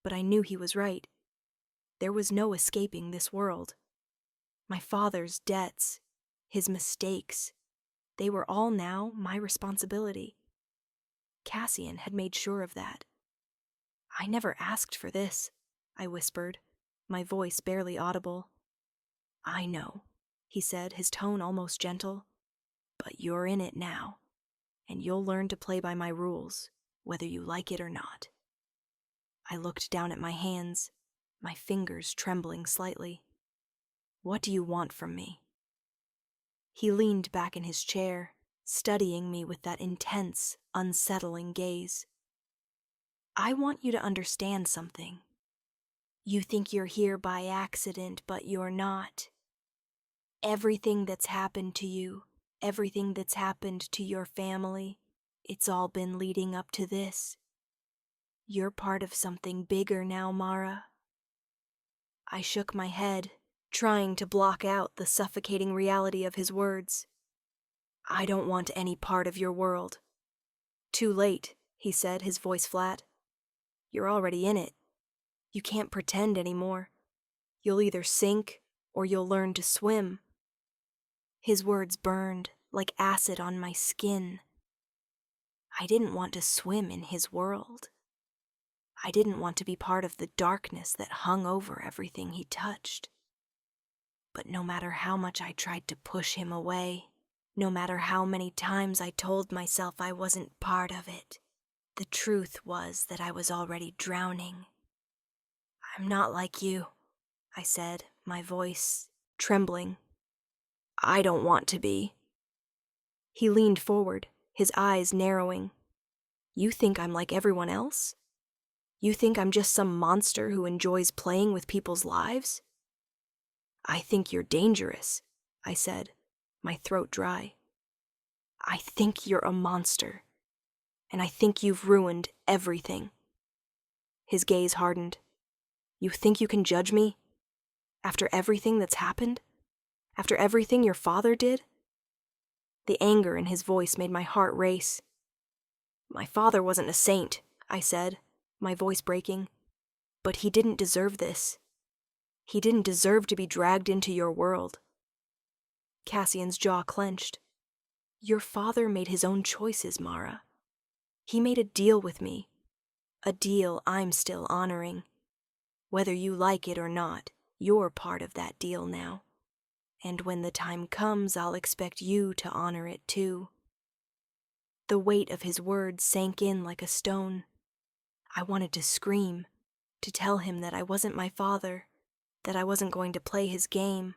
but I knew he was right. There was no escaping this world. My father's debts, his mistakes, they were all now my responsibility. Cassian had made sure of that. I never asked for this, I whispered, my voice barely audible. I know, he said, his tone almost gentle, but you're in it now, and you'll learn to play by my rules, whether you like it or not. I looked down at my hands, my fingers trembling slightly. What do you want from me? He leaned back in his chair, studying me with that intense, unsettling gaze. I want you to understand something. You think you're here by accident, but you're not. Everything that's happened to you, everything that's happened to your family, it's all been leading up to this. You're part of something bigger now, Mara. I shook my head, trying to block out the suffocating reality of his words. I don't want any part of your world. Too late, he said, his voice flat. You're already in it. You can't pretend anymore. You'll either sink or you'll learn to swim. His words burned like acid on my skin. I didn't want to swim in his world. I didn't want to be part of the darkness that hung over everything he touched. But no matter how much I tried to push him away, no matter how many times I told myself I wasn't part of it, the truth was that I was already drowning. I'm not like you, I said, my voice trembling. I don't want to be. He leaned forward, his eyes narrowing. You think I'm like everyone else? You think I'm just some monster who enjoys playing with people's lives? I think you're dangerous, I said, my throat dry. I think you're a monster, and I think you've ruined everything. His gaze hardened. You think you can judge me? After everything that's happened? After everything your father did? The anger in his voice made my heart race. My father wasn't a saint, I said, my voice breaking. But he didn't deserve this. He didn't deserve to be dragged into your world. Cassian's jaw clenched. Your father made his own choices, Mara. He made a deal with me. A deal I'm still honoring. Whether you like it or not, you're part of that deal now. And when the time comes, I'll expect you to honor it too. The weight of his words sank in like a stone. I wanted to scream, to tell him that I wasn't my father, that I wasn't going to play his game.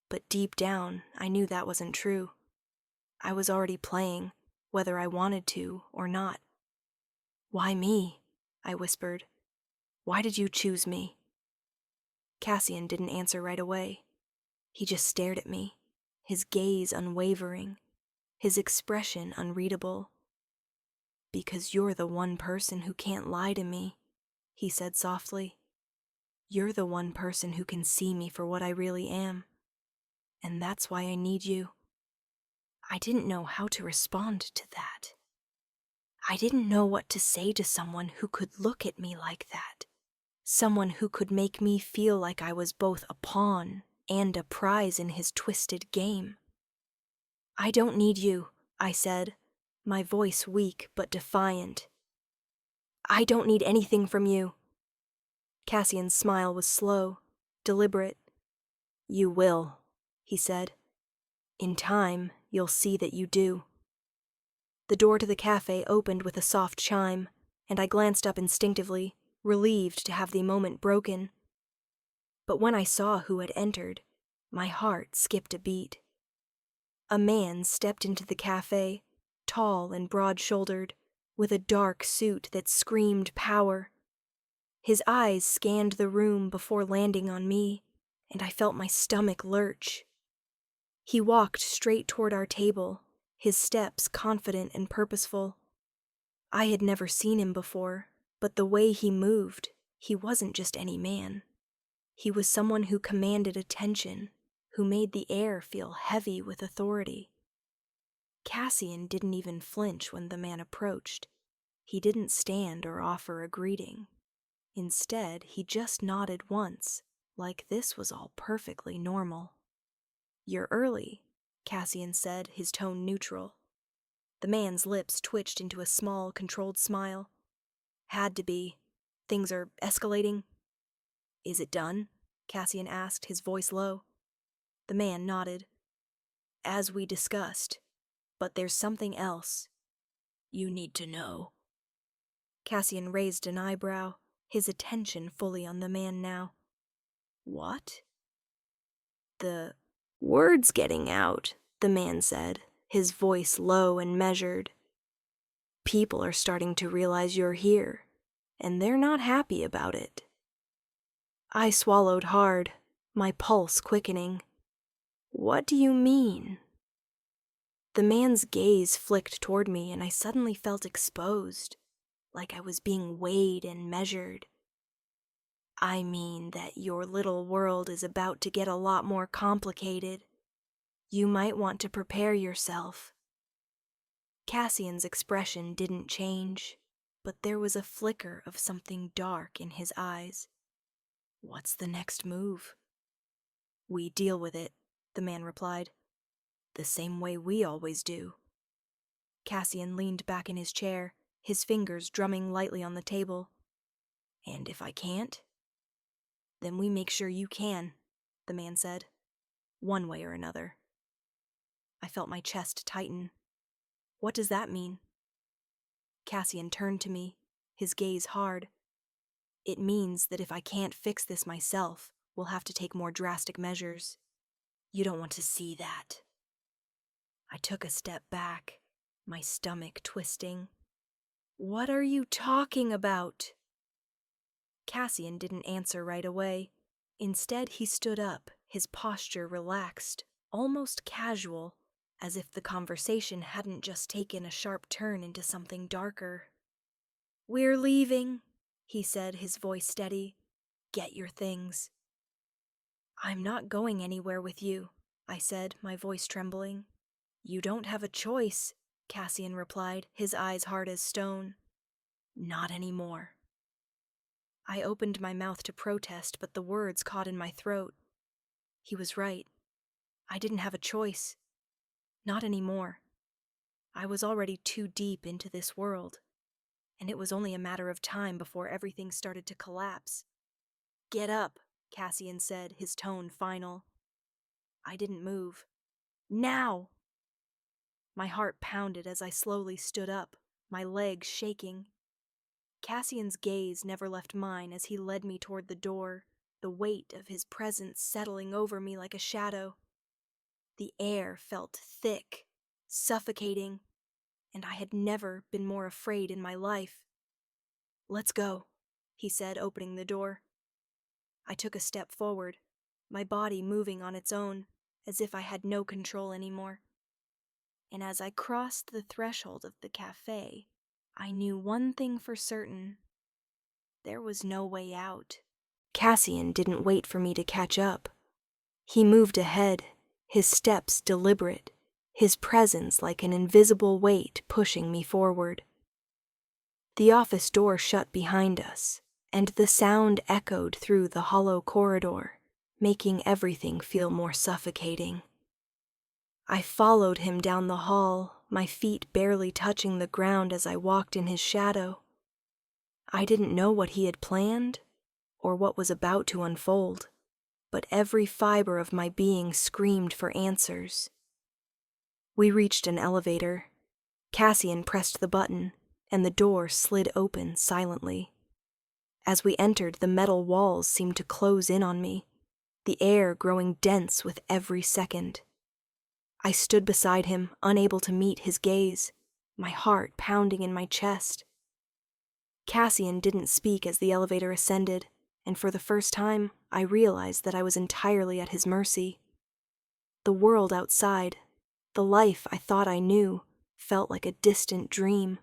But deep down, I knew that wasn't true. I was already playing, whether I wanted to or not. Why me? I whispered. Why did you choose me? Cassian didn't answer right away. He just stared at me, his gaze unwavering, his expression unreadable. Because you're the one person who can't lie to me, he said softly. You're the one person who can see me for what I really am. And that's why I need you. I didn't know how to respond to that. I didn't know what to say to someone who could look at me like that. Someone who could make me feel like I was both a pawn and a prize in his twisted game. I don't need you, I said, my voice weak but defiant. I don't need anything from you. Cassian's smile was slow, deliberate. You will, he said. In time, you'll see that you do. The door to the cafe opened with a soft chime, and I glanced up instinctively, relieved to have the moment broken. But when I saw who had entered, my heart skipped a beat. A man stepped into the cafe, tall and broad-shouldered, with a dark suit that screamed power. His eyes scanned the room before landing on me, and I felt my stomach lurch. He walked straight toward our table, his steps confident and purposeful. I had never seen him before, but the way he moved, he wasn't just any man. He was someone who commanded attention, who made the air feel heavy with authority. Cassian didn't even flinch when the man approached. He didn't stand or offer a greeting. Instead, he just nodded once, like this was all perfectly normal. You're early, Cassian said, his tone neutral. The man's lips twitched into a small, controlled smile. Had to be. Things are escalating. Is it done? Cassian asked, his voice low. The man nodded. As we discussed. But there's something else. You need to know. Cassian raised an eyebrow, his attention fully on the man now. What? The word's getting out, the man said, his voice low and measured. People are starting to realize you're here, and they're not happy about it. I swallowed hard, my pulse quickening. What do you mean? The man's gaze flicked toward me, and I suddenly felt exposed, like I was being weighed and measured. I mean that your little world is about to get a lot more complicated. You might want to prepare yourself. Cassian's expression didn't change, but there was a flicker of something dark in his eyes. What's the next move? We deal with it, the man replied. The same way we always do. Cassian leaned back in his chair, his fingers drumming lightly on the table. And if I can't? Then we make sure you can, the man said. One way or another. I felt my chest tighten. What does that mean? Cassian turned to me, his gaze hard. It means that if I can't fix this myself, we'll have to take more drastic measures. You don't want to see that. I took a step back, my stomach twisting. What are you talking about? Cassian didn't answer right away. Instead, he stood up, his posture relaxed, almost casual, as if the conversation hadn't just taken a sharp turn into something darker. "We're leaving," he said, his voice steady. "Get your things." "I'm not going anywhere with you," I said, my voice trembling. "You don't have a choice," Cassian replied, his eyes hard as stone. "Not anymore." I opened my mouth to protest, but the words caught in my throat. He was right. I didn't have a choice. Not anymore. I was already too deep into this world, and it was only a matter of time before everything started to collapse. "Get up," Cassian said, his tone final. I didn't move. "Now!" My heart pounded as I slowly stood up, my legs shaking. Cassian's gaze never left mine as he led me toward the door, the weight of his presence settling over me like a shadow. The air felt thick, suffocating, and I had never been more afraid in my life. "Let's go," he said, opening the door. I took a step forward, my body moving on its own, as if I had no control anymore. And as I crossed the threshold of the cafe, I knew one thing for certain. There was no way out. Cassian didn't wait for me to catch up. He moved ahead, his steps deliberate, his presence like an invisible weight pushing me forward. The office door shut behind us, and the sound echoed through the hollow corridor, making everything feel more suffocating. I followed him down the hall, my feet barely touching the ground as I walked in his shadow. I didn't know what he had planned, or what was about to unfold, but every fiber of my being screamed for answers. We reached an elevator. Cassian pressed the button, and the door slid open silently. As we entered, the metal walls seemed to close in on me, the air growing dense with every second. I stood beside him, unable to meet his gaze, my heart pounding in my chest. Cassian didn't speak as the elevator ascended, and for the first time, I realized that I was entirely at his mercy. The world outside, the life I thought I knew, felt like a distant dream.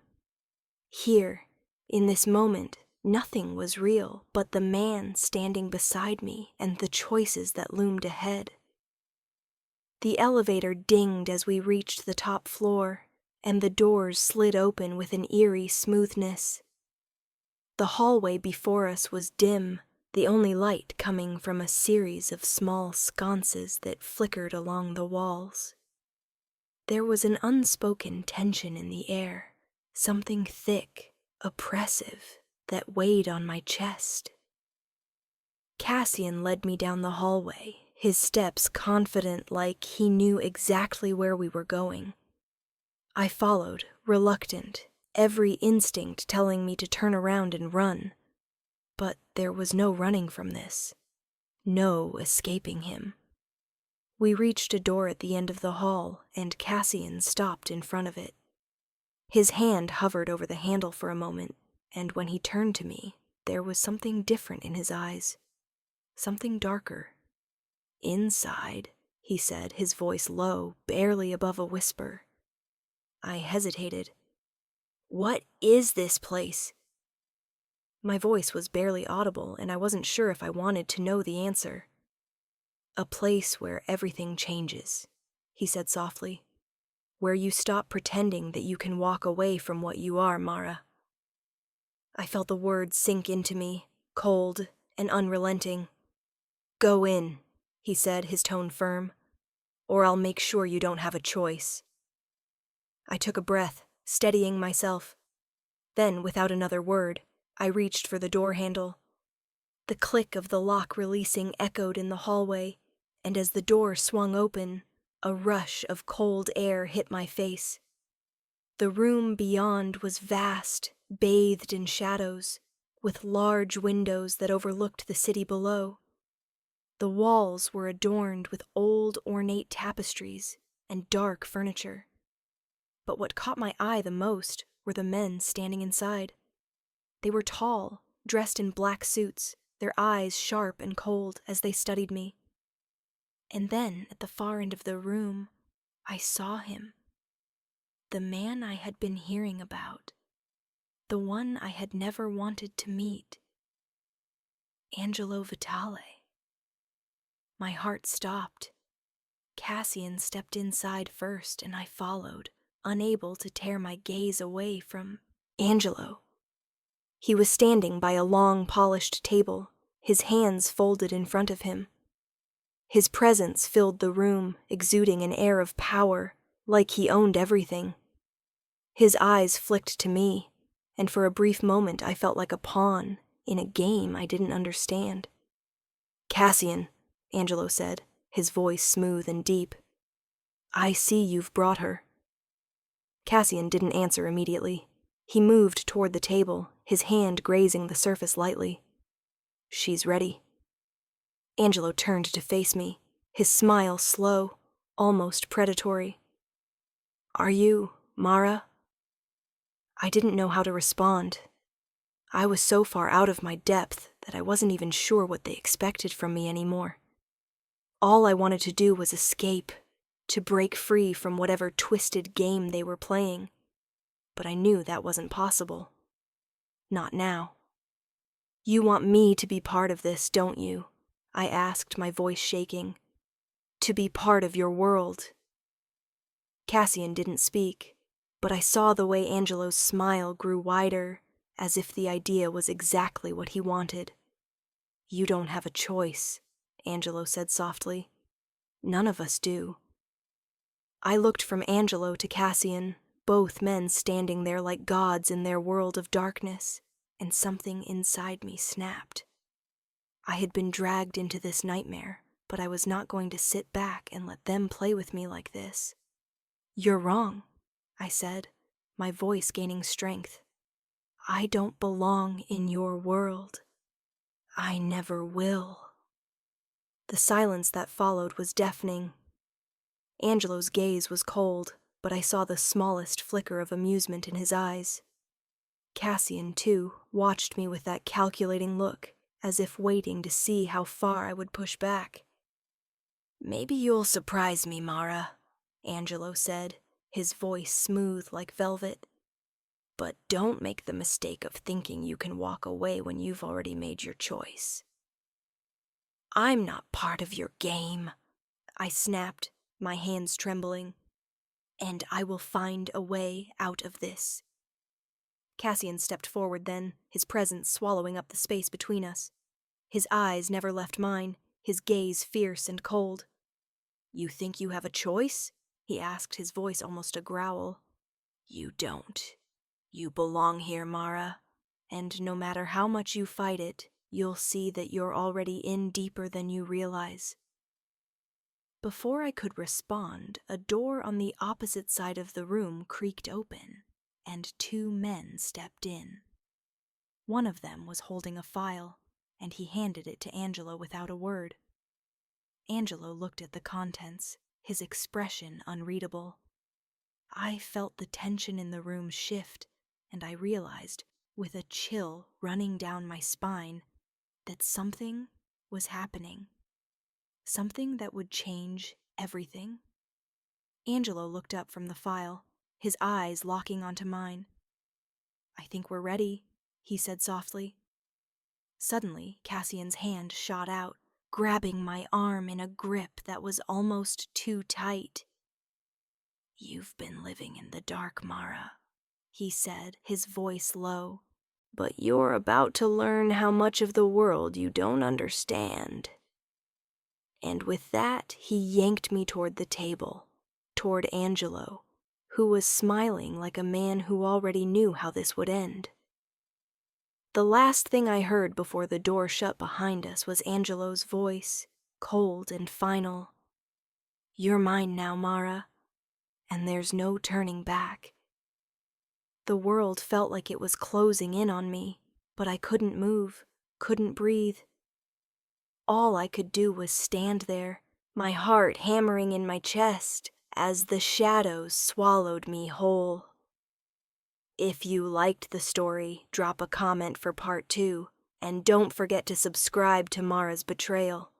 Here, in this moment, nothing was real but the man standing beside me and the choices that loomed ahead. The elevator dinged as we reached the top floor, and the doors slid open with an eerie smoothness. The hallway before us was dim, the only light coming from a series of small sconces that flickered along the walls. There was an unspoken tension in the air, something thick, oppressive, that weighed on my chest. Cassian led me down the hallway, his steps confident like he knew exactly where we were going. I followed, reluctant, every instinct telling me to turn around and run. But there was no running from this, no escaping him. We reached a door at the end of the hall, and Cassian stopped in front of it. His hand hovered over the handle for a moment, and when he turned to me, there was something different in his eyes, something darker. "Inside," he said, his voice low, barely above a whisper. I hesitated. "What is this place?" My voice was barely audible, and I wasn't sure if I wanted to know the answer. "A place where everything changes," he said softly. "Where you stop pretending that you can walk away from what you are, Mara." I felt the words sink into me, cold and unrelenting. "Go in," he said, his tone firm, "or I'll make sure you don't have a choice." I took a breath, steadying myself. Then, without another word, I reached for the door handle. The click of the lock releasing echoed in the hallway, and as the door swung open, a rush of cold air hit my face. The room beyond was vast, bathed in shadows, with large windows that overlooked the city below. The walls were adorned with old, ornate tapestries and dark furniture. But what caught my eye the most were the men standing inside. They were tall, dressed in black suits, their eyes sharp and cold as they studied me. And then, at the far end of the room, I saw him. The man I had been hearing about. The one I had never wanted to meet. Angelo Vitale. My heart stopped. Cassian stepped inside first, and I followed, unable to tear my gaze away from Angelo. He was standing by a long, polished table, his hands folded in front of him. His presence filled the room, exuding an air of power, like he owned everything. His eyes flicked to me, and for a brief moment I felt like a pawn in a game I didn't understand. "Cassian," Angelo said, his voice smooth and deep. "I see you've brought her." Cassian didn't answer immediately. He moved toward the table, his hand grazing the surface lightly. "She's ready." Angelo turned to face me, his smile slow, almost predatory. "Are you, Mara?" I didn't know how to respond. I was so far out of my depth that I wasn't even sure what they expected from me anymore. All I wanted to do was escape, to break free from whatever twisted game they were playing. But I knew that wasn't possible. Not now. "You want me to be part of this, don't you?" I asked, my voice shaking. "To be part of your world." Cassian didn't speak, but I saw the way Angelo's smile grew wider, as if the idea was exactly what he wanted. "You don't have a choice," Angelo said softly. "None of us do." I looked from Angelo to Cassian, both men standing there like gods in their world of darkness, and something inside me snapped. I had been dragged into this nightmare, but I was not going to sit back and let them play with me like this. "You're wrong," I said, my voice gaining strength. "I don't belong in your world. I never will." The silence that followed was deafening. Angelo's gaze was cold, but I saw the smallest flicker of amusement in his eyes. Cassian, too, watched me with that calculating look, as if waiting to see how far I would push back. "Maybe you'll surprise me, Mara," Angelo said, his voice smooth like velvet. "But don't make the mistake of thinking you can walk away when you've already made your choice." "I'm not part of your game," I snapped, my hands trembling. "And I will find a way out of this." Cassian stepped forward then, his presence swallowing up the space between us. His eyes never left mine, his gaze fierce and cold. "You think you have a choice?" he asked, his voice almost a growl. "You don't. You belong here, Mara, and no matter how much you fight it, you'll see that you're already in deeper than you realize." Before I could respond, a door on the opposite side of the room creaked open, and two men stepped in. One of them was holding a file, and he handed it to Angelo without a word. Angelo looked at the contents, his expression unreadable. I felt the tension in the room shift, and I realized, with a chill running down my spine, that something was happening. Something that would change everything. Angelo looked up from the file, his eyes locking onto mine. "I think we're ready," he said softly. Suddenly, Cassian's hand shot out, grabbing my arm in a grip that was almost too tight. "You've been living in the dark, Mara," he said, his voice low. "But you're about to learn how much of the world you don't understand." And with that, he yanked me toward the table, toward Angelo, who was smiling like a man who already knew how this would end. The last thing I heard before the door shut behind us was Angelo's voice, cold and final. "You're mine now, Mara, and there's no turning back." The world felt like it was closing in on me, but I couldn't move, couldn't breathe. All I could do was stand there, my heart hammering in my chest as the shadows swallowed me whole. If you liked the story, drop a comment for part 2, and don't forget to subscribe to Mara's Betrayal.